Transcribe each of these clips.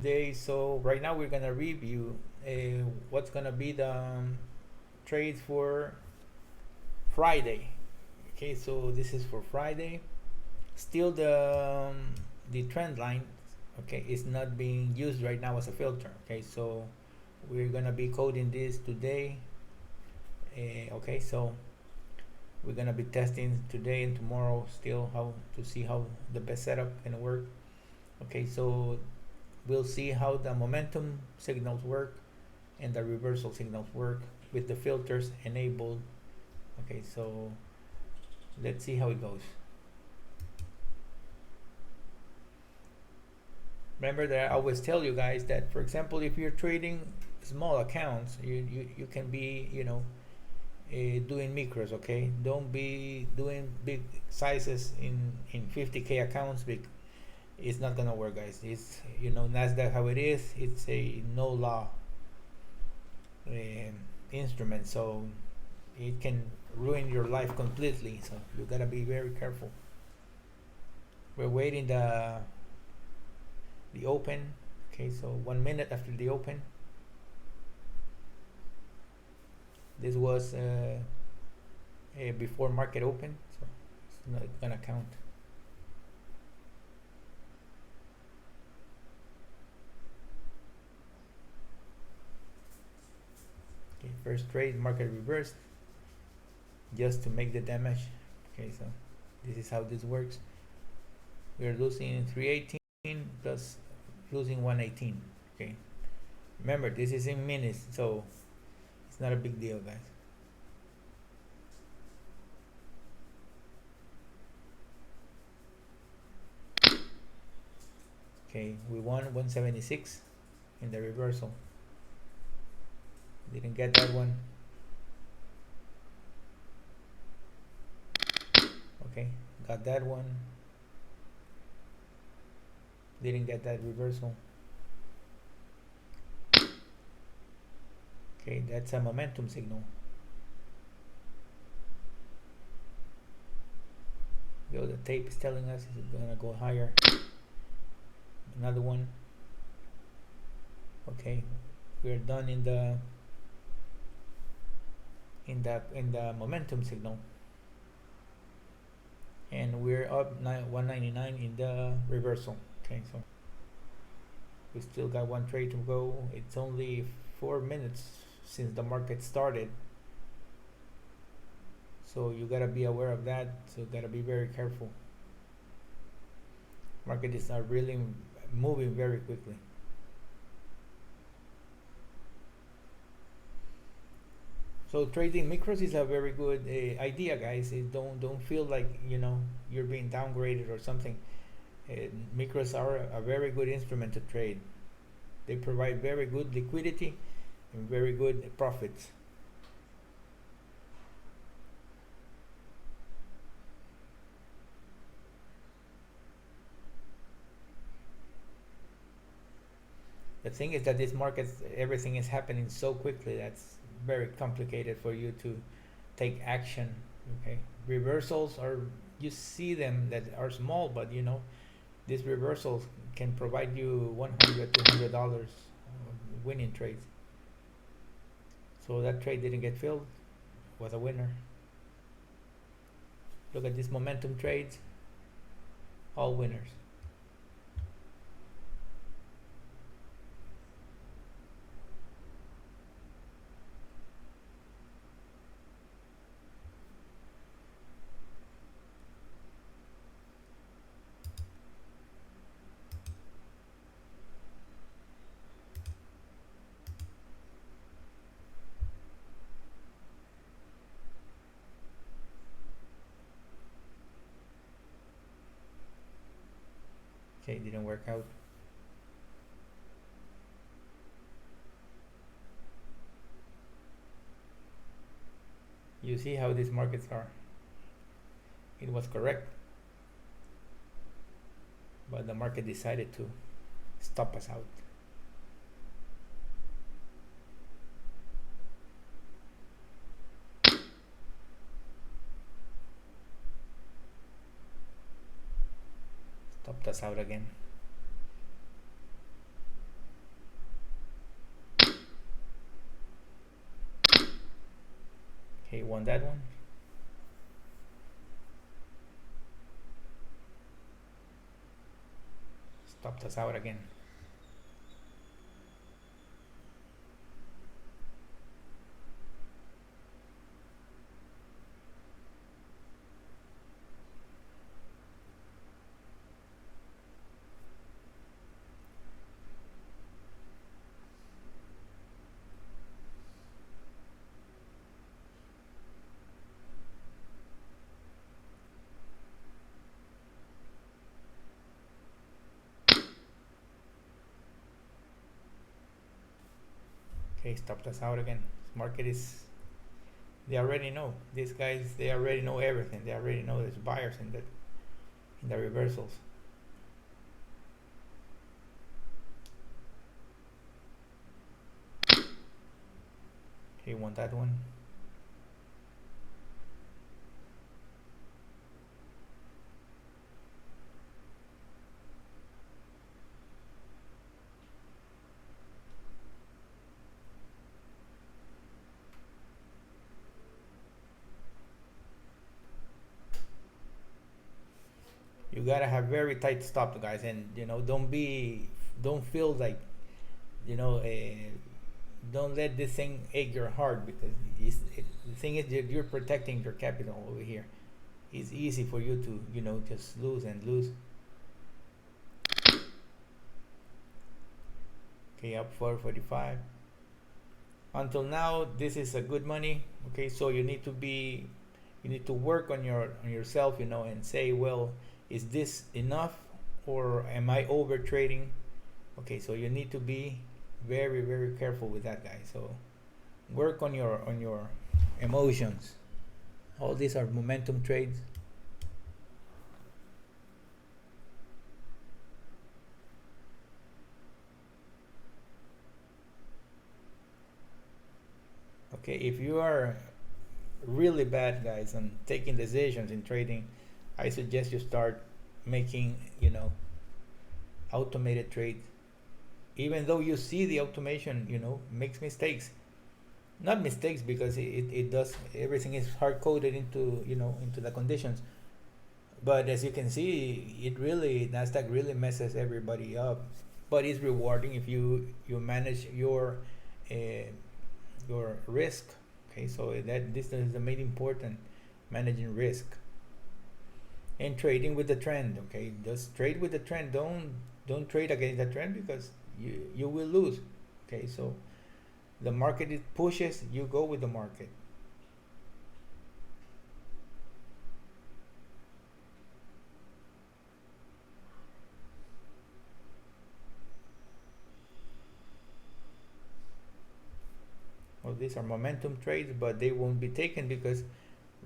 today. So right now we're gonna review what's gonna be the trades for Friday. Okay, so this is for Friday. Still the trend line, okay, is not being used right now as a filter. Okay, so we're gonna be coding this today. Okay, so we're gonna be testing today and tomorrow still how to see how the best setup can work. Okay, so we'll see how the momentum signals work and the reversal signals work with the filters enabled. Okay, so let's see how it goes. Remember that I always tell you guys that, for example, if you're trading small accounts, you can be, doing micros. Okay, don't be doing big sizes in 50K accounts. It's not gonna work, guys. It's, NASDAQ how it is. It's a no law instrument, so it can ruin your life completely. So you gotta be very careful. We're waiting the open. Okay, so 1 minute after the open. This was before market open, so it's not gonna count. Okay, first trade, market reversed just to make the damage. Okay, so this is how this works. We're losing 318 plus losing 118. Okay, remember this is in minutes, so it's not a big deal, guys. Okay, we won 176 in the reversal. Didn't get that one. Okay, got that one. Didn't get that reversal. Okay, that's a momentum signal. The tape is telling us it's gonna go higher. Another one. Okay, we're done in the momentum signal, and we're up 199 in the reversal. Okay, so we still got one trade to go. It's only 4 minutes since the market started, so you gotta be aware of that. So you gotta be very careful. Market is not really moving very quickly. So trading micros is a very good idea, guys. Don't feel like you're being downgraded or something. Micros are a very good instrument to trade. They provide very good liquidity and very good profits. The thing is that this market, everything is happening so quickly that's very complicated for you to take action. Okay, reversals are, you see them that are small, but these reversals can provide you $100, $200 winning trades. So that trade didn't get filled, was a winner. Look at these momentum trades, all winners. Okay, didn't work out. You see how these markets are. It was correct, but the market decided to stop us out. Stopped us out again. want that one. Stopped us out again. Okay, stopped us out again. Market is, they already know. These guys, they already know everything. They already know there's buyers in the reversals. Okay, you want that one? You gotta have very tight stop, guys, and don't feel like, don't let this thing ache your heart, because the thing is that you're protecting your capital over here. It's easy for you to just lose and lose. Okay, up 445. Until now, this is a good money. Okay, so you need to work on yourself, and say, well, is this enough, or am I over trading? Okay, so you need to be very, very careful with that, guys. So work on your emotions. All these are momentum trades. Okay, if you are really bad, guys, on taking decisions in trading, I suggest you start making, automated trades. Even though you see the automation, makes mistakes. Not mistakes, because it does, everything is hard coded into the conditions. But as you can see, NASDAQ really messes everybody up. But it's rewarding if you manage your risk. Okay, so this is the main important, managing risk. And trading with the trend. Okay, just trade with the trend. Don't trade against the trend, because you will lose. Okay, so the market, it pushes, you go with the market. Well, these are momentum trades, but they won't be taken because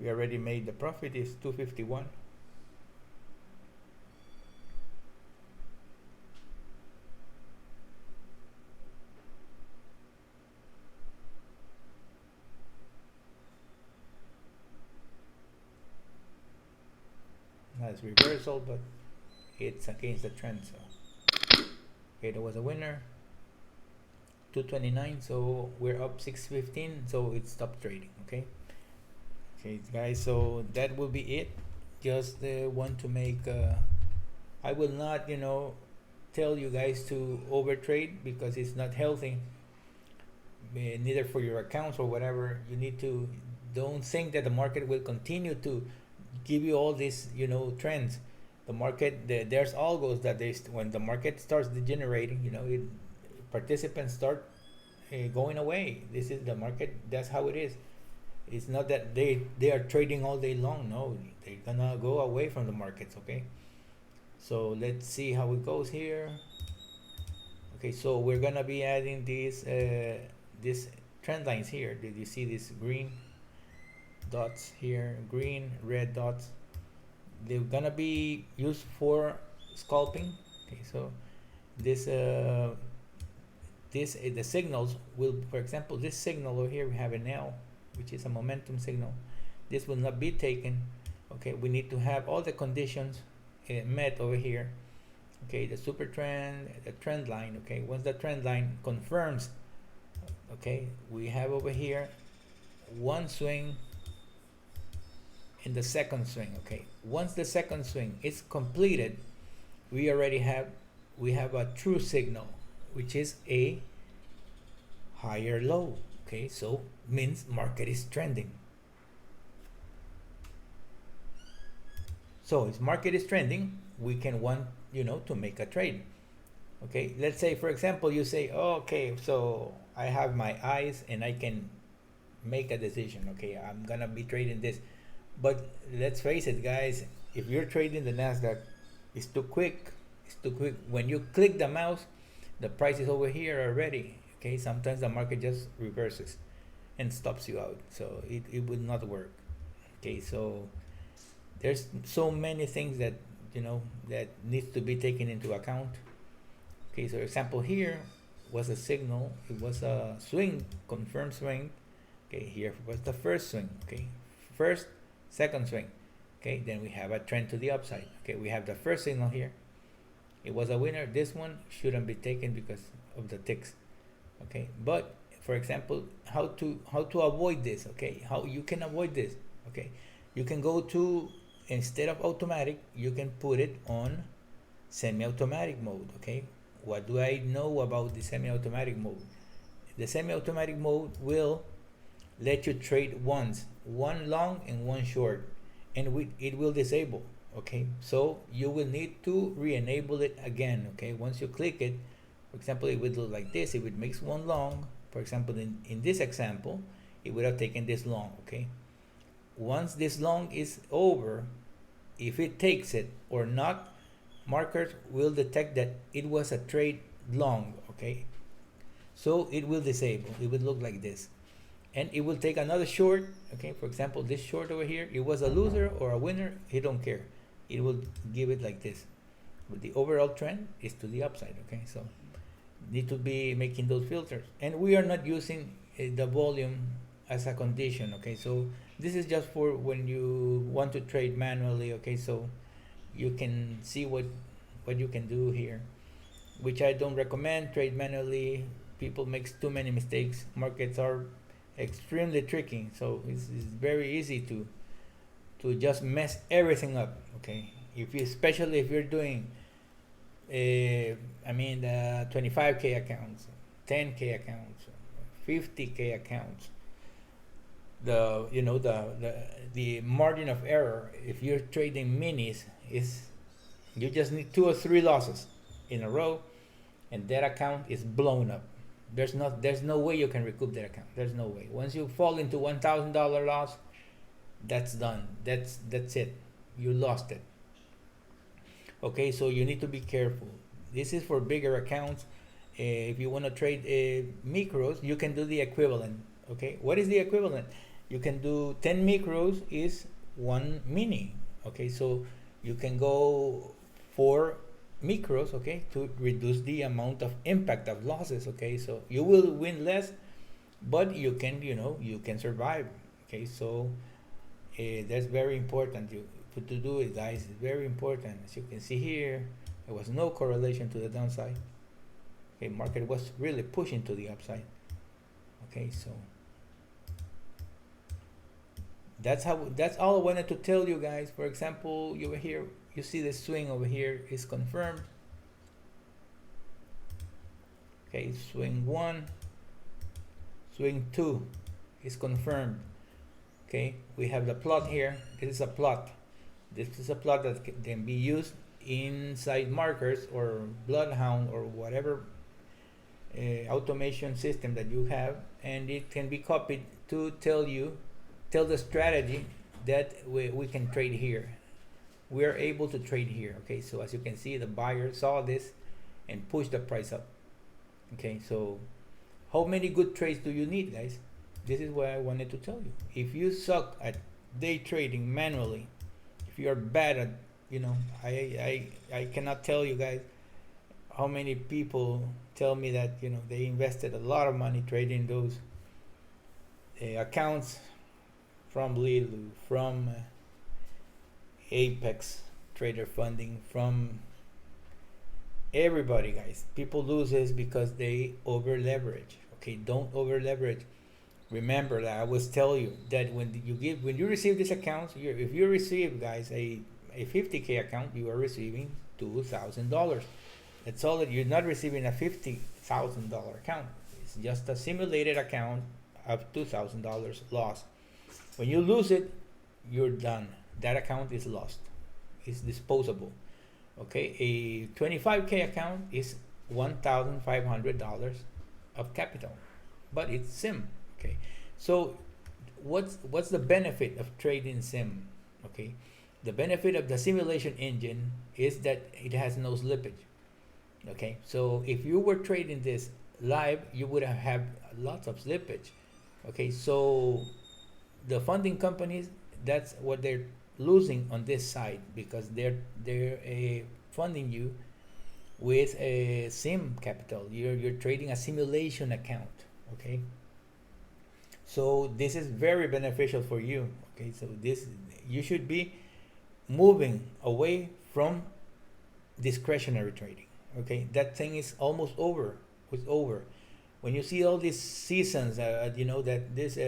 we already made the profit is 251. That's reversal, but it's against the trend. So okay, there was a winner, 229. So we're up 615. So it stopped trading. Okay, guys. So that will be it. Just want to make. I will not, tell you guys to overtrade, because it's not healthy. Neither for your accounts or whatever. You need to, don't think that the market will continue to give you all these trends. The market, there's algos that when the market starts degenerating, participants start going away. This is the market. That's how it is. It's not that they are trading all day long. No, they're gonna go away from the markets. Okay, so let's see how it goes here. Okay, so we're gonna be adding these trend lines here. Did you see these green dots here? Green, red dots. They're gonna be used for scalping. Okay, so the signals will, for example, this signal over here, we have an L, which is a momentum signal. This will not be taken. Okay, we need to have all the conditions met over here. Okay, the super trend, the trend line. Okay, once the trend line confirms, okay, we have over here one swing, in the second swing. Okay, once the second swing is completed, we have a true signal, which is a higher low. Okay, so means market is trending. So if market is trending, we can want, to make a trade. Okay, let's say for example you say, oh, okay, so I have my eyes and I can make a decision. Okay, I'm gonna be trading this, but let's face it, guys, if you're trading the NASDAQ, it's too quick. It's too quick. When you click the mouse, the price is over here already. Okay, sometimes the market just reverses and stops you out, so it would not work. Okay, so there's so many things that that needs to be taken into account. Okay, so example here was a signal. It was a swing, confirmed swing. Okay, here was the first swing. Okay, first, second swing. Okay, then we have a trend to the upside. Okay, we have the first signal here. It was a winner. This one shouldn't be taken because of the ticks. Okay, but for example, how to avoid this? Okay, how you can avoid this? Okay, you can go to, instead of automatic, you can put it on semi-automatic mode. Okay, what do I know about the semi-automatic mode? The semi-automatic mode will let you trade once, one long and one short, and it will disable. Okay, so you will need to re-enable it again. Okay, once you click it, for example, it would look like this. If it makes one long, for example, in this example, it would have taken this long. Okay, once this long is over, if it takes it or not, markers will detect that it was a trade long. Okay, so it will disable. It would look like this, and it will take another short. Okay, for example, this short over here, it was a loser or a winner, he don't care. It will give it like this, but the overall trend is to the upside. Okay, so need to be making those filters, and we are not using the volume as a condition. Okay, so this is just for when you want to trade manually. Okay, so you can see what you can do here, which I don't recommend. Trade manually, people makes too many mistakes. Markets are extremely tricky, so it's very easy to just mess everything up. Okay, especially if you're doing 25K accounts, 10K accounts, 50K accounts, the margin of error, if you're trading minis, is you just need 2 or 3 losses in a row and that account is blown up. There's no way you can recoup that account. There's no way. Once you fall into $1,000 loss, that's done. That's it. You lost it. Okay, so you need to be careful. This is for bigger accounts. If you want to trade micros, you can do the equivalent. Okay, what is the equivalent? You can do 10 micros is 1 mini. Okay, so you can go 4 micros, okay, to reduce the amount of impact of losses. Okay, so you will win less, but you can survive. Okay, so that's very important to do it, guys. It's very important. As you can see here, there was no correlation to the downside. Okay, market was really pushing to the upside. Okay, so that's all I wanted to tell you guys. For example, you were here, you see the swing over here is confirmed. Okay, swing 1, swing 2 is confirmed. Okay, we have the plot here. This is a plot. This is a plot that can be used inside markers or Bloodhound or whatever automation system that you have, and it can be copied to tell the strategy that we can trade here. We are able to trade here. Okay, so as you can see, the buyer saw this and pushed the price up. Okay, so how many good trades do you need, guys? This is what I wanted to tell you. If you suck at day trading manually, if you are bad at, I cannot tell you guys how many people tell me that they invested a lot of money trading those accounts from Lilu, from Apex Trader Funding, from everybody, guys. People lose this because they over leverage. Okay, don't over leverage. Remember that I was telling you that when you receive this account, if you receive, guys, a 50K account, you are receiving $2,000. That's all. That you're not receiving a $50,000 account. It's just a simulated account of $2,000 lost. When you lose it, you're done. That account is lost. It's disposable. Okay, a 25K account is $1,500 of capital, but it's sim. Okay, so what's the benefit of trading sim? Okay, the benefit of the simulation engine is that it has no slippage. Okay, so if you were trading this live, you would have lots of slippage. Okay, so the funding companies, that's what they're losing on this side, because they're funding you with a sim capital. You're trading a simulation account. Okay, so this is very beneficial for you. Okay, so this, you should be moving away from discretionary trading. Okay, that thing is almost over. It's over. When you see all these seasons, that this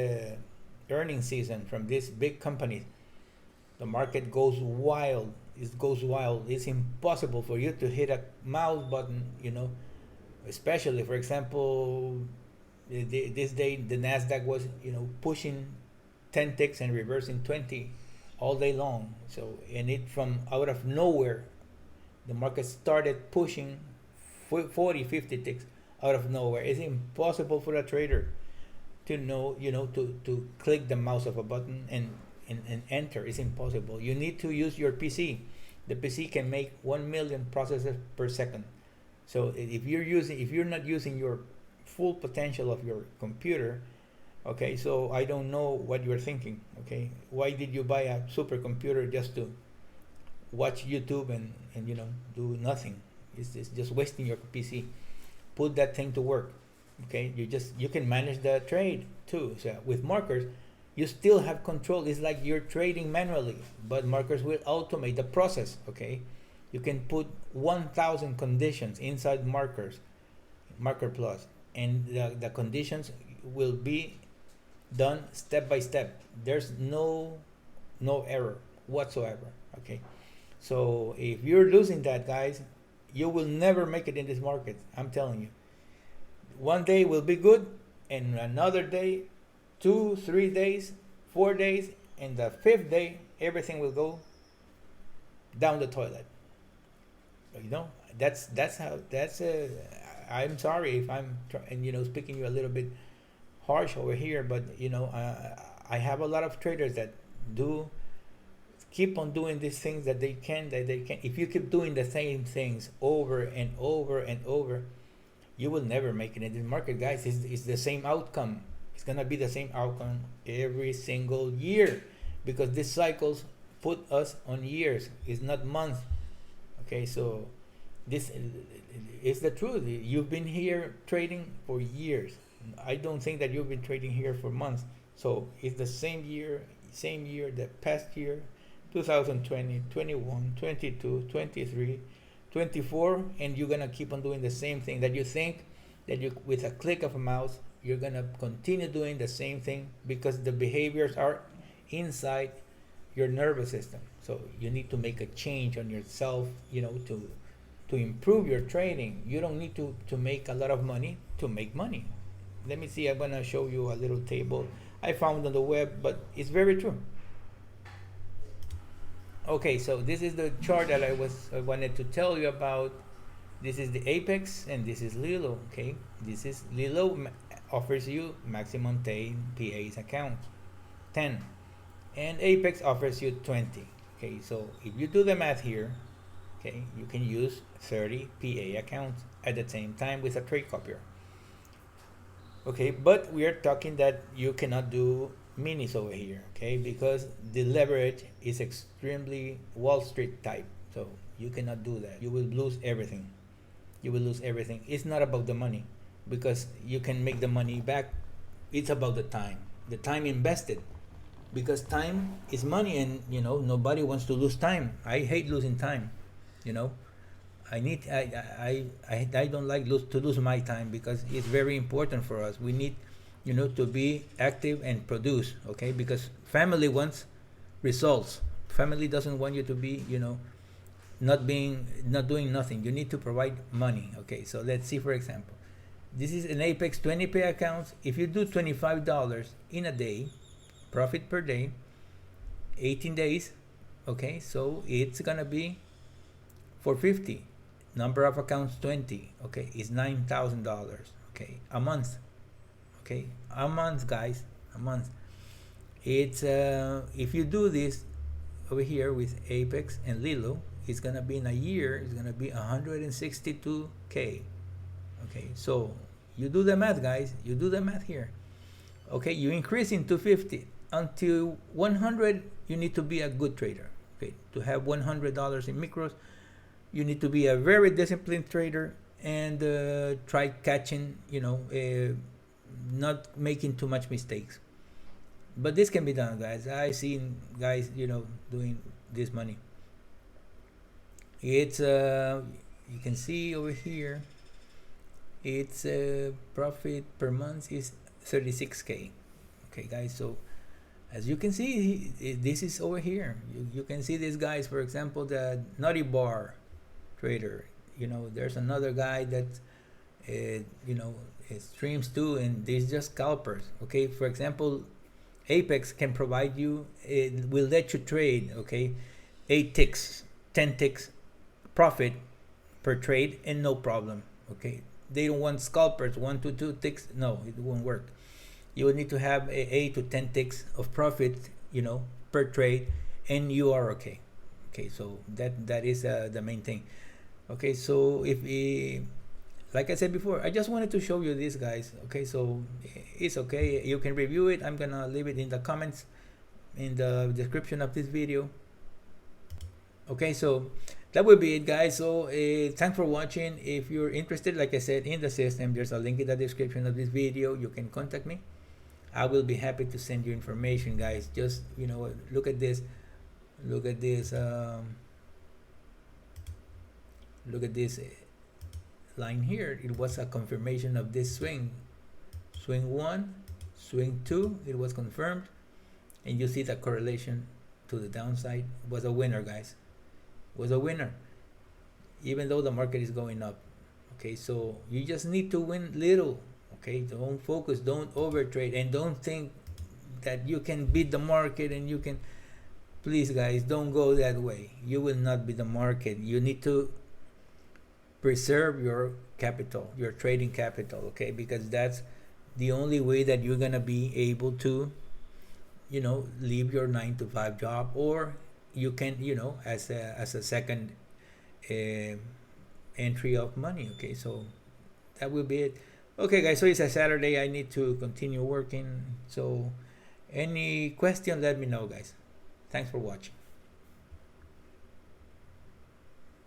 earning season from this big company, the market goes wild. It goes wild. It's impossible for you to hit a mouse button, especially, for example, this day the NASDAQ was, pushing 10 ticks and reversing 20 all day long. So, and it from out of nowhere, the market started pushing 40, 50 ticks out of nowhere. It's impossible for a trader to know, to click the mouse of a button and enter. It's impossible. You need to use your PC. The PC can make 1 million processes per second. So if you're not using your full potential of your computer, okay, so I don't know what you're thinking. Okay, why did you buy a supercomputer just to watch YouTube and do nothing? It's just wasting your PC. Put that thing to work. Okay, you can manage the trade too. So with markers, you still have control. It's like you're trading manually, but markers will automate the process. Okay, you can put 1,000 conditions inside marker plus, and the conditions will be done step by step. There's no error whatsoever. Okay, so if you're losing that, guys, you will never make it in this market. I'm telling you. One day will be good, and another day, 2, 3 days, 4 days, and the 5th day, everything will go down the toilet. That's how. I'm sorry if I'm speaking you a little bit harsh over here, but I have a lot of traders that do keep on doing these things that they can. If you keep doing the same things over and over and over, you will never make it in this market, guys. It's the same outcome. It's gonna be the same outcome every single year, because these cycles put us on years. It's not months. Okay, so this is the truth. You've been here trading for years. I don't think that you've been trading here for months. So it's the same year, the past year, 2020, 21, 22, 23, 24, and you're gonna keep on doing the same thing that you think that you, with a click of a mouse, you're gonna continue doing the same thing, because the behaviors are inside your nervous system. So you need to make a change on yourself, to improve your trading. You don't need to make a lot of money to make money. Let me see. I'm gonna show you a little table I found on the web, but it's very true. Okay, so this is the chart that I wanted to tell you about. This is the Apex, and this is Lilo. Okay, this is Lilo offers you maximum 10 PAs account, 10, and Apex offers you 20. Okay, so if you do the math here, okay, you can use 30 PA accounts at the same time with a trade copier. Okay, but we are talking that you cannot do minis over here, okay, because the leverage is extremely Wall Street type. So you cannot do that. You will lose everything. It's not about the money, because you can make the money back. It's about the time invested, because time is money, and nobody wants to lose time. I hate losing time. I don't like to lose my time, because it's very important for us. We need you know, to be active and produce, okay? Because family wants results. Family doesn't want you to be, you know, not doing nothing. You need to provide money, okay? So let's see, for example, this is an Apex 20 pay accounts. If you do $25 in a day, profit per day, 18 days, okay? So it's gonna be 450. Number of accounts 20, okay? Is $9,000, okay? A month, okay? A month, guys, a month. It's if you do this over here with Apex and Lilo, it's gonna be in a year, it's gonna be 162K. Okay, so you do the math, guys. You do the math here. Okay, you increase in 250 until 100. You need to be a good trader. Okay, to have $100 in micros, you need to be a very disciplined trader and try catching, you know, not making too much mistakes. But this can be done, guys. I've seen guys, you know, doing this money. It's you can see over here, its profit per month is 36K. Okay, guys, so as you can see, this is over here. You can see these guys, for example, the Nutty Bar trader. You know, there's another guy that you know, streams too, and these just scalpers. Okay, for example, Apex can provide you, it will let you trade, okay, 8 ticks, 10 ticks profit per trade and no problem. Okay, they don't want scalpers, 1 to 2 ticks. No, it won't work. You will need to have 8 to 10 ticks of profit, you know, per trade, and you are okay. Okay, so that is the main thing. Okay, so if we, like I said before, I just wanted to show you this, guys. Okay, so it's okay, you can review it. I'm gonna leave it in the comments, in the description of this video. Okay, so that will be it, guys. So thanks for watching. If you're interested, like I said, in the system, there's a link in the description of this video. You can contact me. I will be happy to send you information, guys. Just, you know, look at this, look at this line here. It was a confirmation of this swing 1, swing 2, it was confirmed, and you see the correlation to the downside. Was a winner, guys. Was a winner, even though the market is going up. Okay, so you just need to win little. Okay, don't focus, don't overtrade, and don't think that you can beat the market and you can. Please, guys, don't go that way. You will not beat the market. You need to preserve your capital, your trading capital, okay? Because that's the only way that you're gonna be able to, you know, leave your 9 to 5 job, or you can, you know, as a second entry of money. Okay, so that will be it. Okay, guys, so it's a Saturday. I need to continue working. So any question, let me know, guys. Thanks for watching.